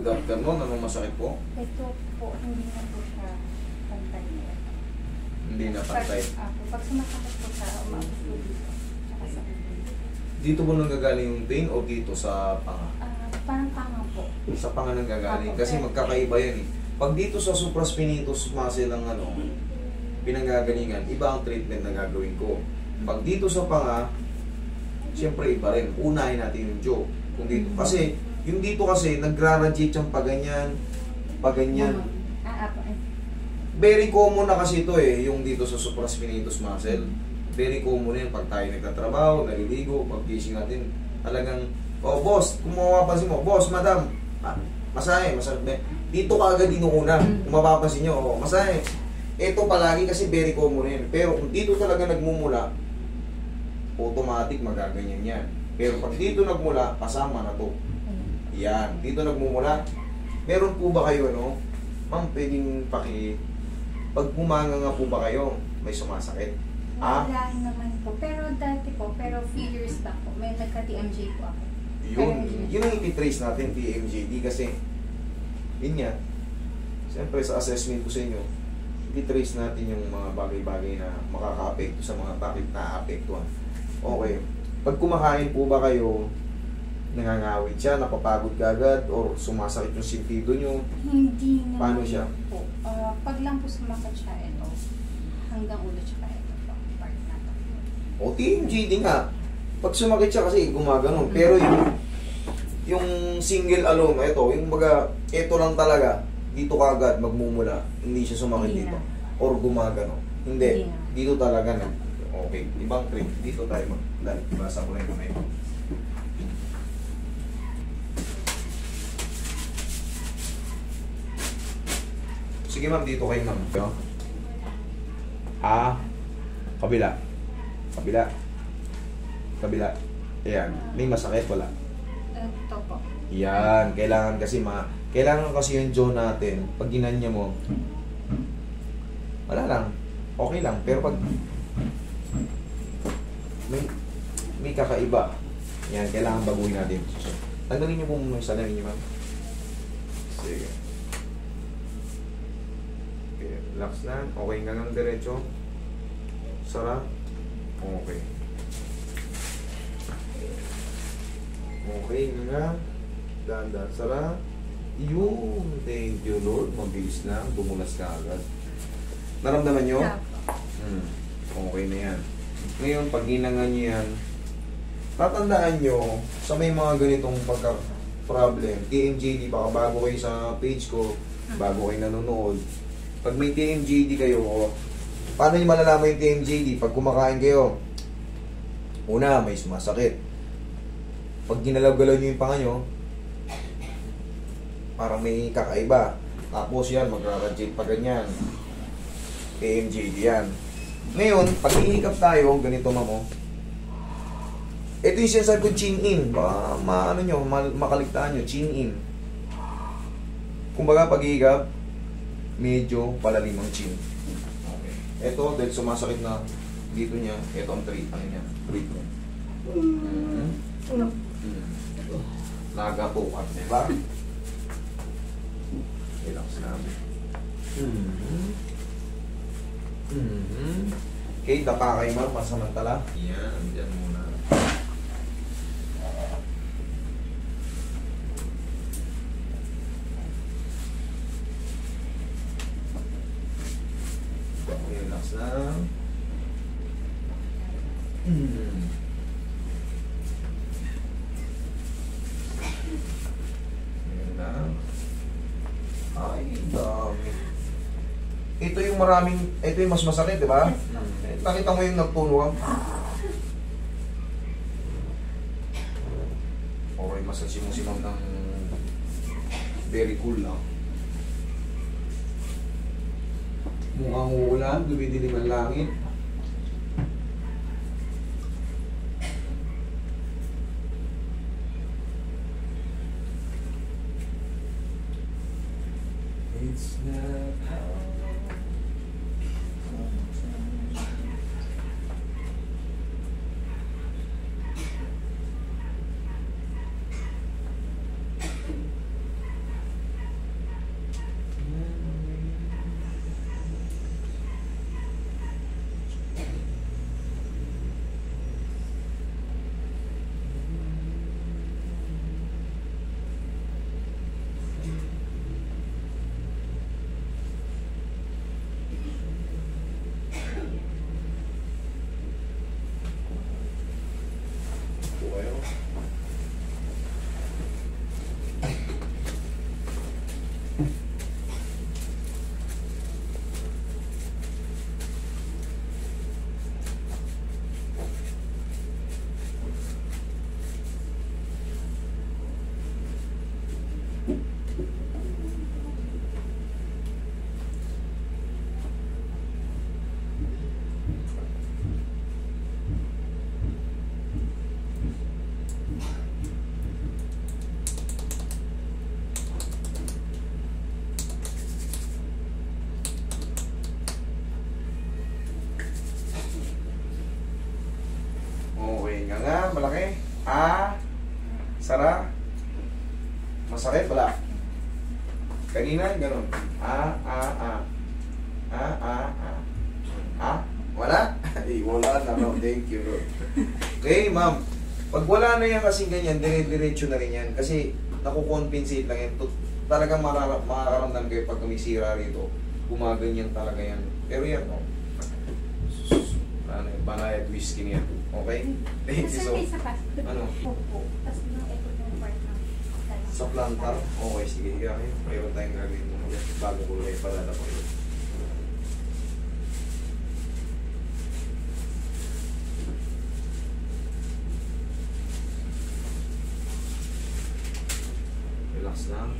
Good afternoon. Anong masakit po? Ito po, hindi na po siya pantay. Hindi na pantay. Pag sumasakit po siya, umabot po dito. Tsaka sa ulo. Dito po nanggagaling yung pain o dito sa panga? Parang panga po. Sa panga nanggagaling. Apo, Kasi pero- magkakaiba yan eh. Pag dito sa supraspinatus muscle ang pinanggagalingan, iba ang treatment na gagawin ko. Pag dito sa panga, siyempre iba rin. Unahin natin yung jaw. Kung dito, kasi yung dito kasi nagra-radiate yung paganyan, paganyan. Apo. Very common na kasi ito eh, yung dito sa supraspinatus muscle. Very common yan pag tayo nagtatrabaho, naliligo, pag gising natin, talagang, oh boss, kung mapapansin mo, boss, madam, masahe, masarap. Dito ka agad inuuna, kung mapapansin nyo, oh, masahe. Ito palagi kasi very common yan. Pero kung dito talaga nagmumula, automatic magaganyan yan. Pero pag dito nagmula, kasama na to. Yan, dito nagmumula. Meron po ba kayo, ma'am, pwedeng pag bumanga nga po ba kayo, may sumasakit? Wala naman po. Pero dati po, few years back po, may nagka-TMJ po ako. Yun ang ititrace natin, TMJD, kasi yun nga, siyempre sa assessment ko sa inyo, ititrace natin yung mga bagay-bagay na makaka-apekto sa mga bakit na-apektuhan. Okay. Pag kumakain po ba kayo, nangangawit siya, napapagod ka agad, or sumasakit yung sintido nyo? Hindi naman. Paano siya? Po. Pag lang po sumakit siya, ito, hanggang ulo siya ito po, part na to. O TMJD nga, pag sumakit siya kasi gumaganon. Pero yung single alone, ito, yung baga, ito lang talaga, dito ka agad magmumula, hindi siya sumakit Hindi dito. na. Or gumagano. Hindi. Hindi na. Dito talaga na. Okay. Ibang trip. Dito tayo mag-dali. Basa ko lang yung kamay mo. Sige ma'am, dito kayo ma'am. Kabila. Kabila. Kabila. Ayan. May masakit, wala. Ito po. Yan. Kailangan kasi kailangan kasi yung jaw natin, pag ginanya mo, wala lang. Okay lang. Pero pag may kakaiba, yan, kailangan baguhin natin. Tanggalin niyo po muna yung salamin niyo, ma'am. Sige. Okay, relax na. Okay nga ng diretso. Sarap. Okay. Okay nga. Dahan-dahan. Sarap. Yun. Thank you, Lord. Mabilis lang. Bumulas ka agad. Naramdaman nyo? Okay na yan. Ngayon, pag ginangan nyo yan, tatandaan nyo sa may mga ganitong pagka-problem, TMJD, baka bago kayo sa page ko, bago kayo nanonood, pag may TMJD kayo, paano nyo malalaman yung TMJD? Pag kumakain kayo, una, may sumasakit. Pag ginalaw-galaw nyo yung panga nyo, parang may kakaiba. Tapos yan, magra-radiate pa ganyan. TMJD yan. Ngayon, pag ihikap tayo, ganito mamo. Ito yung sinasabi ko, chin in. Baka makaligtaan nyo, chin in. Kumbaga, pag ihikap, medyo palalim ang chin. Okay. Ito, dahil sumasakit na dito niya, ito ang treatment niya. Treatment. Nagatukat, diba? Relax na. Okay, dapa kayo ma'am, masamantala. Yan, dyan muna. Okay, relax na. Ayan na. Ay, dami. Ito yung ito yung mas masakit, di ba? Nakita mo yung nagtuno ka. Okay, massage mo si ma'am ng very cool lang. Mukhang uulan, dumidilim ang langit. It's not how Masakit, wala. Kanina, ganun. Wala? Wala na, no. Thank you, Lord. Okay, ma'am. Pag wala na yan kasing ganyan, dire-diretso na rin yan. Kasi, nakukompensate lang yan. Talagang makakaramdam kayo pag kumisira rito. Gumaganyan talaga yan. Pero yan, no. Banayad whiskey niya. Okay? Thank you so much. Ano? Tapos nung ito yung part ng Sa plantar? Okay, sige. Higa kayo. Mayroon tayong gagawin mo. Bago ko kayo palala ko yun. Relax lang.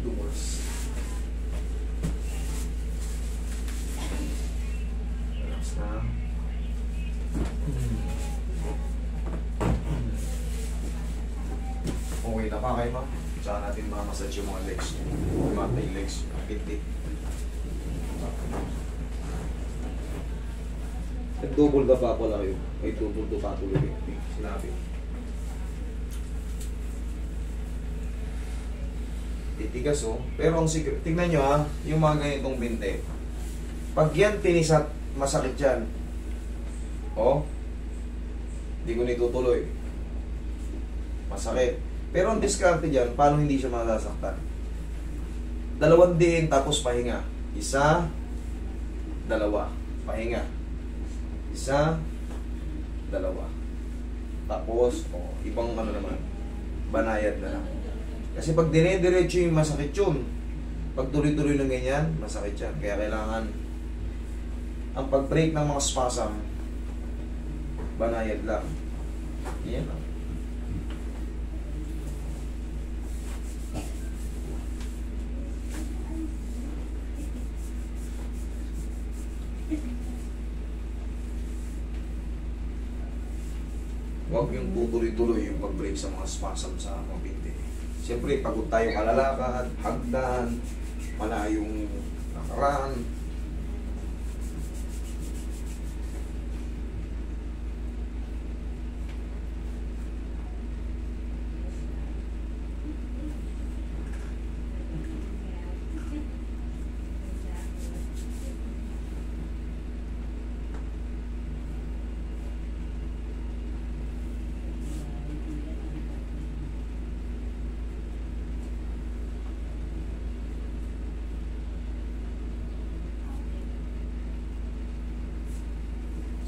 Dumas. Relax lang. Okay na pa kayo, ma'am? Tsaka natin mamassage yung mga legs niya. Yung mga tail legs, yung pitik. Nag-double ka pa pala kayo. May double to pa tuloy. Sinabi. Titigas, oh. Pero ang secret, tignan nyo ha, yung mga ganitong binte. Pag yan tinisat, masakit yan. Oh. Hindi ko nitutuloy. Masakit. Pero ang diskarte dyan, paano hindi siya masasaktan? 2 diin, tapos pahinga. 1, 2, pahinga. 1, 2. Tapos, oh, ibang ano naman, banayad na lang. Kasi pag dire-diretso yung masakit yun. Pag tuloy-tuloy ng ganyan, masakit yan. Kaya kailangan, ang pag-break ng mga spasm, banayad lang. Yan lang. Huwag yung tutuloy-tuloy yung pag-break sa mga spasm sa mga binti. Siyempre, pagod tayo kalalakad, hagdan, malayong nakaraan.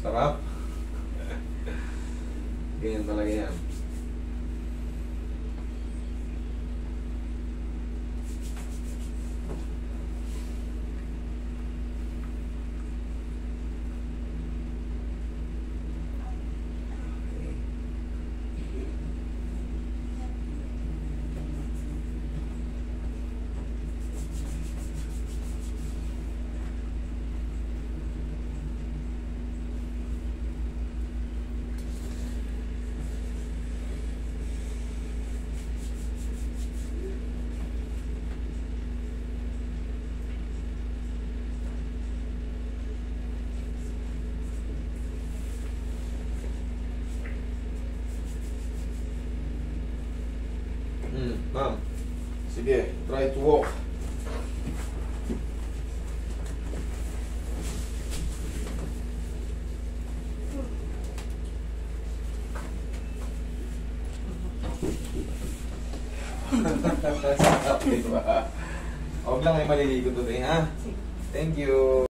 Sarap. Ganyan talaga yan. Ma'am, sige, try to walk. Diba? Huwag lang may maliligo today, ha? Thank you.